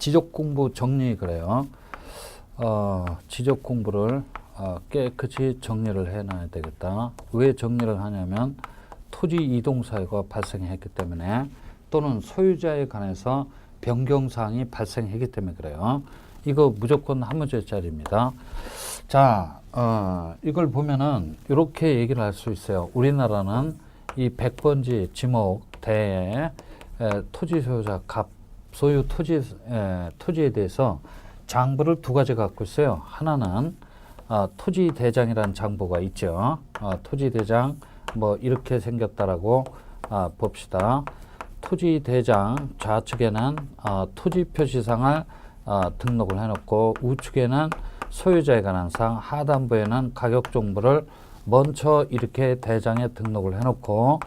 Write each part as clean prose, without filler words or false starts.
지적 공부 정리 그래요. 지적 공부를 깨끗이 정리를 해놔야 되겠다. 왜 정리를 하냐면 토지 이동 사유가 발생했기 때문에 또는 소유자에 관해서 변경사항이 발생했기 때문에 그래요. 이거 무조건 한 문제짜리입니다. 자, 이걸 보면은 이렇게 얘기를 할 수 있어요. 우리나라는 이 100번지 지목 대에 토지 소유자 갑 소유 토지에 대해서 장부를 두 가지 갖고 있어요. 하나는 토지 대장이라는 장부가 있죠. 토지 대장 뭐 이렇게 생겼다라고 봅시다. 토지 대장 좌측에는 토지 표시상을 등록을 해놓고 우측에는 소유자에 관한 사항, 하단부에는 가격 정보를 먼저 이렇게 대장에 등록을 해놓고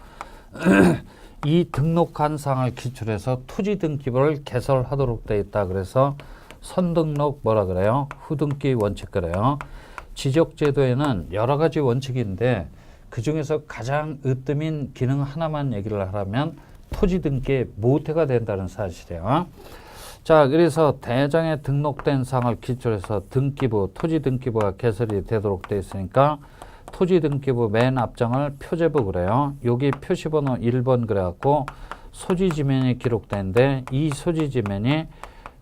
이 등록한 사항을 기초로 해서 토지 등기부를 개설하도록 되어 있다. 그래서 선등록 뭐라 그래요? 후등기 원칙 그래요. 지적제도에는 여러 가지 원칙인데 그 중에서 가장 으뜸인 기능 하나만 얘기를 하라면 토지 등기에 모태가 된다는 사실이에요. 자, 그래서 대장에 등록된 사항을 기초로 해서 등기부, 토지 등기부가 개설이 되도록 되어 있으니까 토지 등기부 맨 앞장을 표제부 그래요. 여기 표시번호 1번 그래갖고 소지지면이 기록되는데 이 소지지면이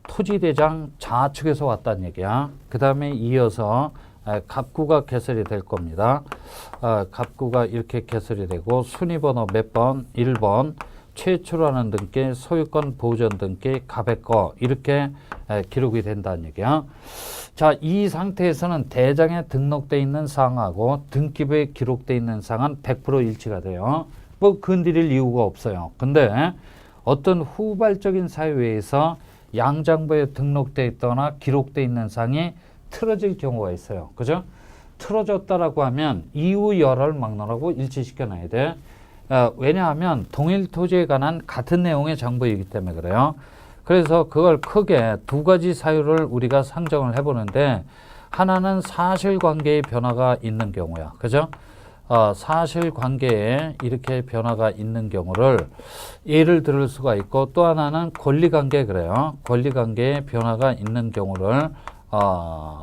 토지대장 좌측에서 왔다는 얘기야. 그 다음에 이어서 갑구가 개설이 될 겁니다. 갑구가 이렇게 개설이 되고 순위번호 몇 번? 1번 최초로 하는 등기, 소유권 보전 등기, 갑의 거 이렇게 기록이 된다는 얘기야. 자, 이 상태에서는 대장에 등록되어 있는 사항하고 등기부에 기록되어 있는 사항은 100% 일치가 돼요. 뭐 건드릴 이유가 없어요. 근데 어떤 후발적인 사유에 의해서 양장부에 등록되어 있거나 기록되어 있는 사항이 틀어질 경우가 있어요. 그죠? 틀어졌다라고 하면 이후 열을 막론하고 일치시켜 놔야 돼. 왜냐하면 동일 토지에 관한 같은 내용의 장부이기 때문에 그래요. 그래서 그걸 크게 두 가지 사유를 우리가 상정을 해보는데 하나는 사실관계의 변화가 있는 경우야. 그죠? 사실관계에 이렇게 변화가 있는 경우를 예를 들을 수가 있고 또 하나는 권리관계 그래요. 권리관계에 변화가 있는 경우를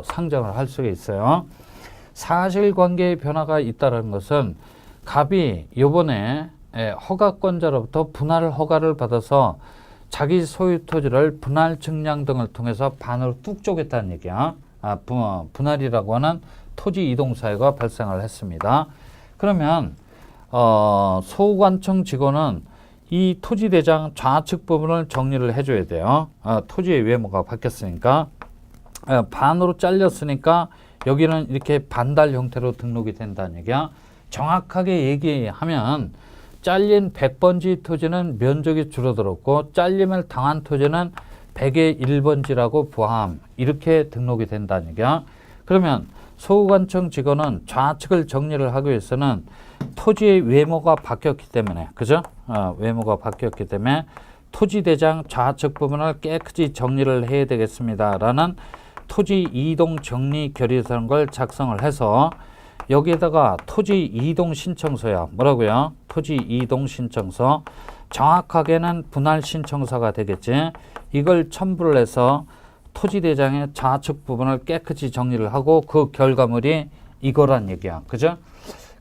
상정을 할 수가 있어요. 사실관계의 변화가 있다는 것은 갑이 요번에 허가권자로부터 분할 허가를 받아서 자기 소유 토지를 분할 증량 등을 통해서 반으로 뚝 쪼갰다는 얘기야. 분할이라고 하는 토지 이동 사유가 발생을 했습니다. 그러면 소관청 직원은 이 토지 대장 좌측 부분을 정리를 해줘야 돼요. 토지의 외모가 바뀌었으니까 반으로 잘렸으니까 여기는 이렇게 반달 형태로 등록이 된다는 얘기야. 정확하게 얘기하면 잘린 100번지 토지는 면적이 줄어들었고 잘림을 당한 토지는 100의 1번지라고 포함 이렇게 등록이 된다는 얘기야. 그러면 소관청 직원은 좌측을 정리를 하기 위해서는 토지의 외모가 바뀌었기 때문에 그죠? 외모가 바뀌었기 때문에 토지 대장 좌측 부분을 깨끗이 정리를 해야 되겠습니다 라는 토지 이동 정리 결의서라는 걸 작성을 해서 여기에다가 토지 이동 신청서야. 뭐라고요? 토지 이동 신청서. 정확하게는 분할 신청서가 되겠지. 이걸 첨부를 해서 토지 대장의 좌측 부분을 깨끗이 정리를 하고 그 결과물이 이거란 얘기야. 그죠?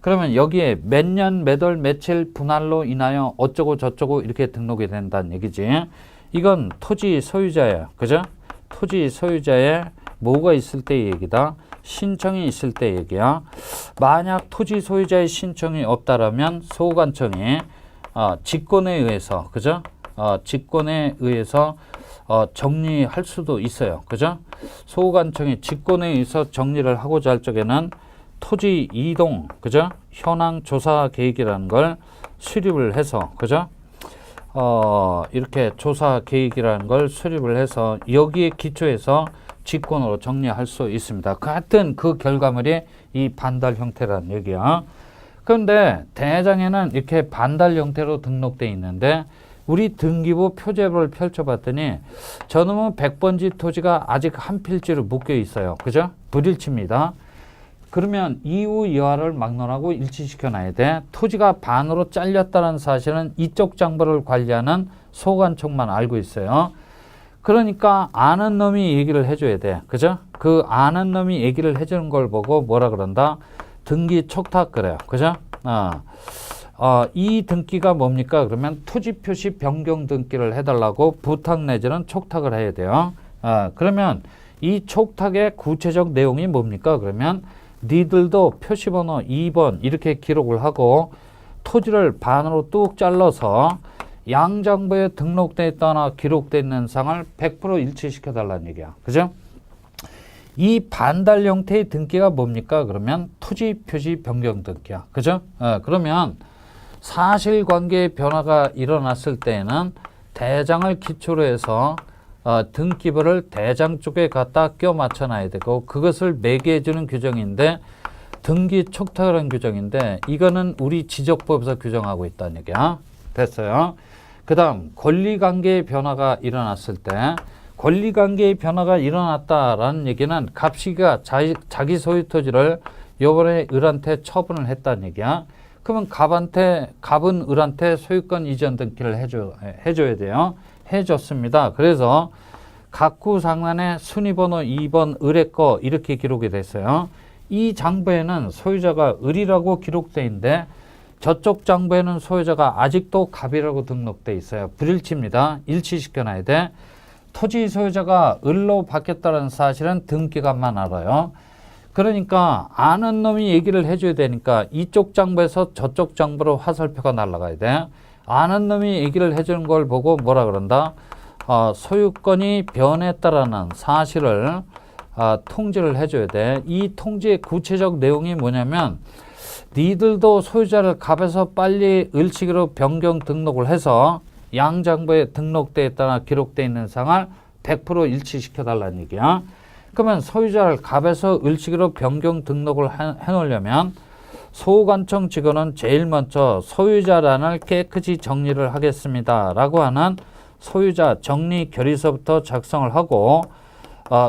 그러면 여기에 몇 년, 몇 월, 며칠 분할로 인하여 어쩌고 저쩌고 이렇게 등록이 된다는 얘기지. 이건 토지 소유자예요. 그죠? 토지 소유자의 뭐가 있을 때의 얘기다. 신청이 있을 때 얘기야. 만약 토지 소유자의 신청이 없다라면 소관청이 직권에 의해서 그죠? 직권에 의해서 정리할 수도 있어요. 그죠? 소관청이 직권에 의해서 정리를 하고자 할 적에는 토지 이동 그죠? 현황 조사 계획이라는 걸 수립을 해서 그죠? 이렇게 조사 계획이라는 걸 수립을 해서 여기에 기초해서 직권으로 정리할 수 있습니다. 같은 그 결과물이 이 반달 형태라는 얘기야. 그런데 대장에는 이렇게 반달 형태로 등록되어 있는데 우리 등기부 표제부를 펼쳐봤더니 저놈의 100번지 토지가 아직 한 필지로 묶여 있어요. 그죠? 불일치입니다. 그러면 이후 여하를 막론하고 일치시켜 놔야 돼. 토지가 반으로 잘렸다는 사실은 이쪽 장부를 관리하는 소관청만 알고 있어요. 그러니까 아는 놈이 얘기를 해줘야 돼. 그죠? 그 아는 놈이 얘기를 해주는 걸 보고 뭐라 그런다? 등기 촉탁 그래요. 그죠? 이 등기가 뭡니까? 그러면 토지 표시 변경 등기를 해달라고 부탁 내지는 촉탁을 해야 돼요. 그러면 이 촉탁의 구체적 내용이 뭡니까? 그러면 니들도 표시번호 2번 이렇게 기록을 하고 토지를 반으로 뚝 잘라서 양장부에 등록되어 있거나 기록되어 있는 상을 100% 일치시켜 달라는 얘기야. 그죠? 이 반달 형태의 등기가 뭡니까? 그러면 토지 표시 변경 등기야. 그죠? 그러면 사실관계의 변화가 일어났을 때에는 대장을 기초로 해서 등기부를 대장 쪽에 갖다 껴 맞춰 놔야 되고 그것을 매개해 주는 규정인데 등기 촉탁이라는 규정인데 이거는 우리 지적법에서 규정하고 있다는 얘기야. 됐어요. 그 다음 권리관계의 변화가 일어났을 때 권리관계의 변화가 일어났다라는 얘기는 갑시기가 자기 소유 토지를 요번에 을한테 처분을 했다는 얘기야. 그러면 갑은 을한테 소유권 이전 등기를 해줘야 돼요. 해줬습니다. 그래서 각구상란에 순위번호 2번 을의 거 이렇게 기록이 됐어요. 이 장부에는 소유자가 을이라고 기록돼 있는데 저쪽 장부에는 소유자가 아직도 갑이라고 등록돼 있어요. 불일치입니다. 일치시켜놔야 돼. 토지 소유자가 을로 바뀌었다는 사실은 등기관만 알아요. 그러니까 아는 놈이 얘기를 해줘야 되니까 이쪽 장부에서 저쪽 장부로 화살표가 날아가야 돼. 아는 놈이 얘기를 해주는 걸 보고 뭐라 그런다? 소유권이 변했다라는 사실을 통지를 해줘야 돼. 이 통지의 구체적 내용이 뭐냐면 니들도 소유자를 갑에서 빨리 을치기로 변경 등록을 해서 양장부에 등록되어 있다나 기록되어 있는 상을 100% 일치시켜 달라는 얘기야. 그러면 소유자를 갑에서 을치기로 변경 등록을 해놓으려면 소관청 직원은 제일 먼저 소유자란을 깨끗이 정리를 하겠습니다 라고 하는 소유자 정리 결의서부터 작성을 하고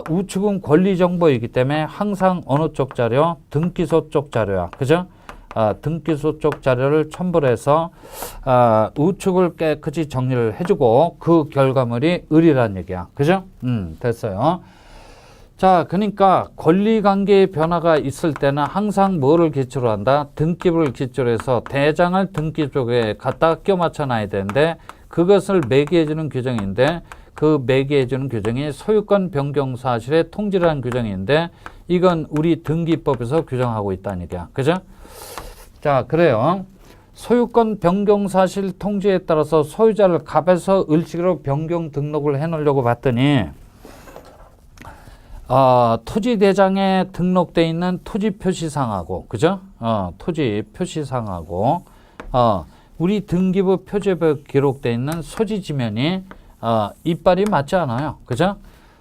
우측은 권리정보이기 때문에 항상 어느 쪽 자료? 등기소 쪽 자료야. 그죠? 등기소 쪽 자료를 첨부를 해서 우측을 깨끗이 정리를 해주고 그 결과물이 을이라는 얘기야. 그죠? 됐어요. 자, 그러니까 권리관계의 변화가 있을 때는 항상 뭐를 기초로 한다? 등기부를 기초로 해서 대장을 등기 쪽에 갖다 껴 맞춰 놔야 되는데 그것을 매개해주는 규정인데 그 매개해주는 규정이 소유권 변경 사실의 통지라는 규정인데 이건 우리 등기법에서 규정하고 있다는 얘기야. 그죠? 자, 그래요. 소유권 변경 사실 통지에 따라서 소유자를 갑에서 을치기로 변경 등록을 해놓으려고 봤더니 토지 대장에 등록되어 있는 토지 표시상하고, 그죠? 토지 표시상하고, 우리 등기부 표제부에 기록되어 있는 소지 지면이, 이빨이 맞지 않아요. 그죠?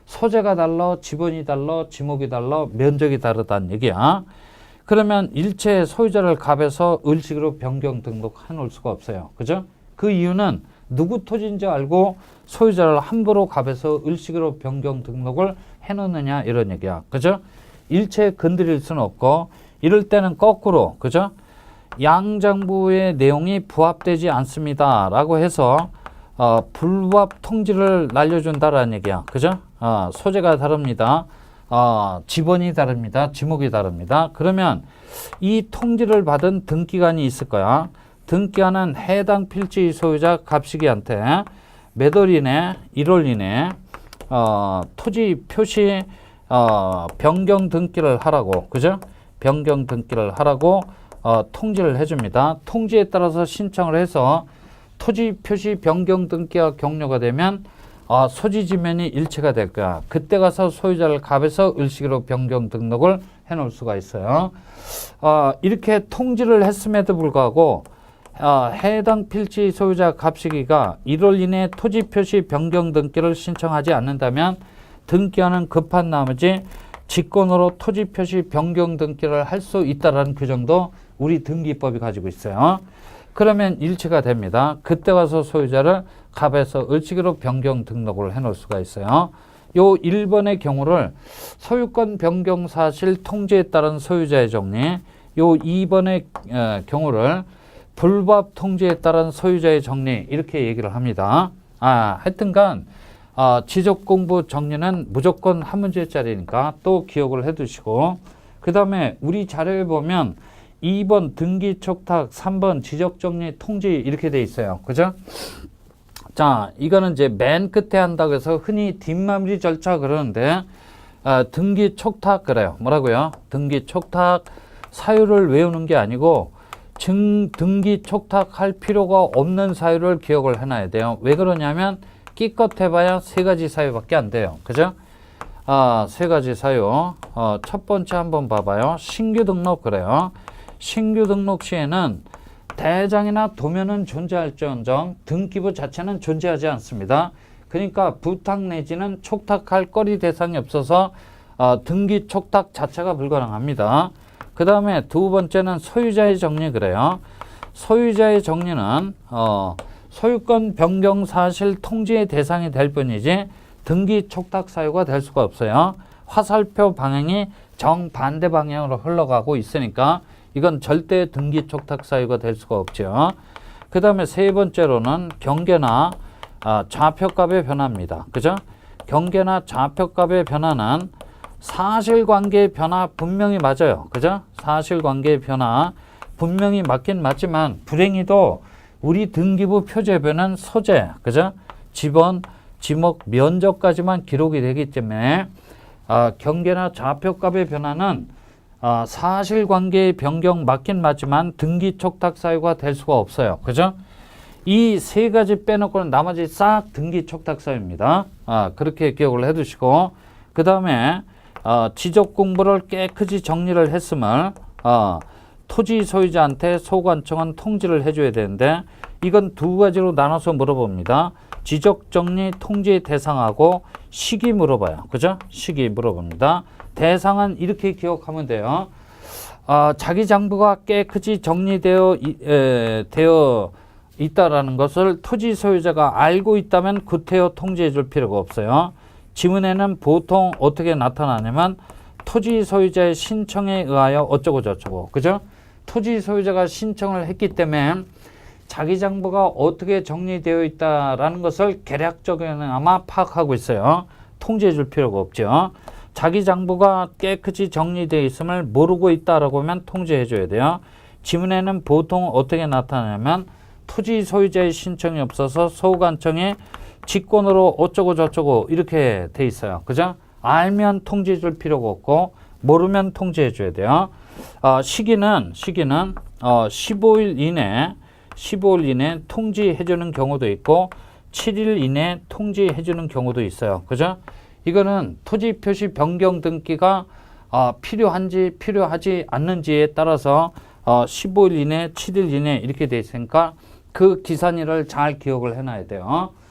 소재가 달라, 지번이 달라, 지목이 달라, 면적이 다르다는 얘기야. 그러면 일체 소유자를 갑에서 을치기로 변경 등록해 놓을 수가 없어요. 그죠? 그 이유는 누구 토지인지 알고 소유자를 함부로 갑에서 을치기로 변경 등록을 해놓느냐 이런 얘기야. 그죠? 일체 건드릴 수는 없고 이럴 때는 거꾸로 그죠? 양장부의 내용이 부합되지 않습니다 라고 해서 불부합 통지를 날려준다라는 얘기야. 그죠? 소재가 다릅니다. 지번이 다릅니다. 지목이 다릅니다. 그러면 이 통지를 받은 등기관이 있을 거야. 등기관은 해당 필지 소유자 갑시기한테 몇 월 이내, 1월 이내 토지 표시 변경 등기를 하라고, 그죠? 변경 등기를 하라고 통지를 해줍니다. 통지에 따라서 신청을 해서 토지 표시 변경 등기가 격려가 되면 소지 지면이 일치가 될 거야. 그때 가서 소유자를 갑에서 을치기로 변경 등록을 해놓을 수가 있어요. 이렇게 통지를 했음에도 불구하고 해당 필지 소유자 갑시기가 1월 이내에 토지 표시 변경 등기를 신청하지 않는다면 등기하는 급한 나머지 직권으로 토지 표시 변경 등기를 할 수 있다라는 규정도 우리 등기법이 가지고 있어요. 그러면 일치가 됩니다. 그때 가서 소유자를 갑에서 을치기로 변경 등록을 해놓을 수가 있어요. 요 1번의 경우를 소유권 변경 사실 통지에 따른 소유자의 정리, 요 2번의 경우를 불부합 통지에 따른 소유자의 정리 이렇게 얘기를 합니다. 하여튼간 지적공부 정리는 무조건 한 문제짜리니까 또 기억을 해 두시고, 그 다음에 우리 자료에 보면 2번 등기촉탁, 3번 지적정리 통지 이렇게 돼 있어요. 그죠? 자, 이거는 이제 맨 끝에 한다고 해서 흔히 뒷마무리 절차 그러는데, 등기촉탁 그래요. 뭐라고요? 등기촉탁 사유를 외우는 게 아니고 등기촉탁할 필요가 없는 사유를 기억을 해놔야 돼요. 왜 그러냐면 끼껏 해봐야 세 가지 사유밖에 안 돼요. 그죠? 세 가지 사유. 첫 번째 한번 봐봐요. 신규 등록 그래요. 신규 등록 시에는 대장이나 도면은 존재할지언정 등기부 자체는 존재하지 않습니다. 그러니까 부탁 내지는 촉탁할 거리 대상이 없어서 등기 촉탁 자체가 불가능합니다. 그 다음에 두 번째는 소유자의 정리 그래요. 소유자의 정리는 소유권 변경 사실 통지의 대상이 될 뿐이지 등기 촉탁 사유가 될 수가 없어요. 화살표 방향이 정반대 방향으로 흘러가고 있으니까 이건 절대 등기 촉탁 사유가 될 수가 없죠. 그 다음에 세 번째로는 경계나 좌표값의 변화입니다. 그죠? 경계나 좌표값의 변화는 사실관계의 변화 분명히 맞아요. 그죠? 사실관계의 변화 분명히 맞긴 맞지만 불행히도 우리 등기부 표제표는 소재, 그죠? 지번, 지목, 면적까지만 기록이 되기 때문에 경계나 좌표값의 변화는 사실관계의 변경 맞긴 맞지만 등기 촉탁 사유가 될 수가 없어요. 그죠? 이 세 가지 빼놓고는 나머지 싹 등기 촉탁 사유입니다. 그렇게 기억을 해 두시고, 그 다음에 지적 공부를 깨끗이 정리를 했음을 토지 소유자한테 소관청은 통지를 해줘야 되는데 이건 두 가지로 나눠서 물어봅니다. 지적 정리 통지의 대상하고 시기 물어봐요. 그죠? 시기 물어봅니다. 대상은 이렇게 기억하면 돼요. 자기 장부가 깨끗이 정리되어 있다라는 것을 토지 소유자가 알고 있다면 구태여 통지해 줄 필요가 없어요. 지문에는 보통 어떻게 나타나냐면 토지 소유자의 신청에 의하여 어쩌고 저쩌고, 그죠? 토지 소유자가 신청을 했기 때문에 자기 장부가 어떻게 정리되어 있다라는 것을 개략적으로나마 파악하고 있어요. 통지해 줄 필요가 없죠. 자기 장부가 깨끗이 정리되어 있음을 모르고 있다라고 하면 통지해 줘야 돼요. 지문에는 보통 어떻게 나타나냐면 토지 소유자의 신청이 없어서 소관청에 직권으로 어쩌고 저쩌고 이렇게 돼 있어요. 그죠? 알면 통지해 줄 필요가 없고 모르면 통지해 줘야 돼요. 시기는 15일 이내 통지해 주는 경우도 있고 7일 이내 통지해 주는 경우도 있어요. 그죠? 이거는 토지 표시 변경 등기가 필요한지 필요하지 않는지에 따라서 15일 이내, 7일 이내 이렇게 돼 있으니까 그 기산일을 잘 기억을 해놔야 돼요.